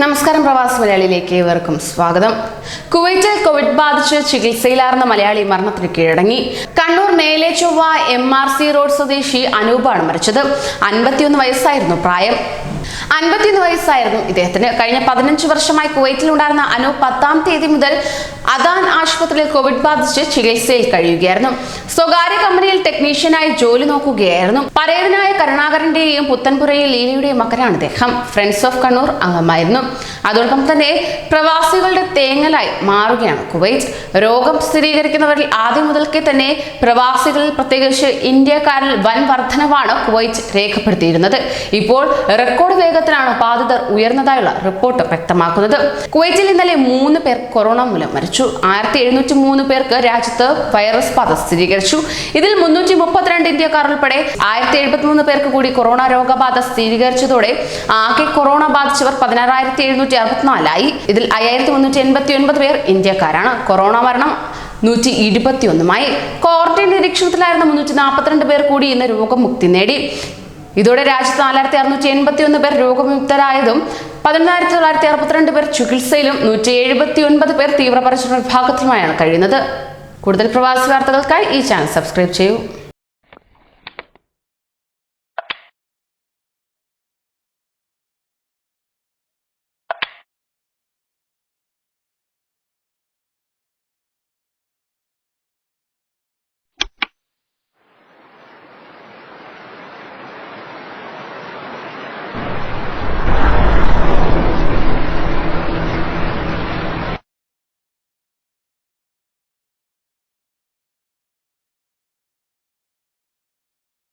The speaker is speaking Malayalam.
നമസ്കാരം, പ്രവാസി മലയാളിയിലേക്ക് ഏവർക്കും സ്വാഗതം. കുവൈറ്റിൽ കോവിഡ് ബാധിച്ച് ചികിത്സയിലാർന്ന മലയാളി മരണത്തിന് കീഴടങ്ങി. കണ്ണൂർ മേലെ ചൊവ്വ MRC റോഡ് സ്വദേശി അനൂപാണ് മരിച്ചത്. 51 വയസ്സായിരുന്നു പ്രായം. 51 വയസ്സായിരുന്നു ഇദ്ദേഹത്തിന്. കഴിഞ്ഞ 15 വർഷമായി കുവൈറ്റിലുണ്ടായിരുന്ന അനൂപ് 10-ാം തീയതി മുതൽ അദാൻ ആശുപത്രിയിൽ കോവിഡ് ബാധിച്ച് ചികിത്സയിൽ കഴിയുകയായിരുന്നു. സ്വകാര്യ കമ്പനിയിൽ ടെക്നീഷ്യനായി ജോലി നോക്കുകയായിരുന്നു. പരേതനായ കരുണാകരന്റെയും പുത്തൻപുരയിൽ ലീലയുടെയും മകനാണ് ഇദ്ദേഹം. ഫ്രണ്ട്സ് ഓഫ് കണ്ണൂർ അംഗമായിരുന്നു. അതോടൊപ്പം തന്നെ പ്രവാസികളുടെ തേങ്ങലായി മാറുകയാണ് കുവൈറ്റ്. രോഗം സ്ഥിരീകരിക്കുന്നവരിൽ ആദ്യം മുതൽക്കേ തന്നെ പ്രവാസികളിൽ, പ്രത്യേകിച്ച് ഇന്ത്യക്കാരിൽ വൻ വർധനവാണ് കുവൈറ്റ് രേഖപ്പെടുത്തിയിരുന്നത്. ഇപ്പോൾ റെക്കോർഡ് വേഗത്തിലാണ് ബാധിതർ ഉയർന്നതായുള്ള റിപ്പോർട്ട് വ്യക്തമാക്കുന്നത്. കുവൈറ്റിൽ ഇന്നലെ 3 പേർ കൊറോണ മൂലം മരിച്ചു. 1703 പേർക്ക് രാജ്യത്ത് വൈറസ് ബാധ സ്ഥിരീകരിച്ചു. ഇതിൽ 332 ഇന്ത്യക്കാർ ഉൾപ്പെടെ 1073 പേർക്ക് കൂടി കൊറോണ രോഗബാധ സ്ഥിരീകരിച്ചതോടെ ആകെ കൊറോണ ബാധിച്ചവർ 16,764 ഇതിൽ 5,389 പേർ ഇന്ത്യക്കാരാണ്. കൊറോണ മരണം 121 ക്വാറന്റൈൻ നിരീക്ഷണത്തിലായിരുന്ന 342 പേർ കൂടി ഇന്ന് രോഗമുക്തി നേടി. ഇതോടെ രാജ്യത്ത് 4,681 പേർ രോഗമുക്തരായതും 11,962 പേർ ചികിത്സയിലും 179 പേർ തീവ്രപരിചരണ വിഭാഗത്തിലുമായാണ് കഴിയുന്നത്. കൂടുതൽ പ്രവാസി വാർത്തകൾക്കായി ഈ ചാനൽ സബ്സ്ക്രൈബ് ചെയ്യൂ.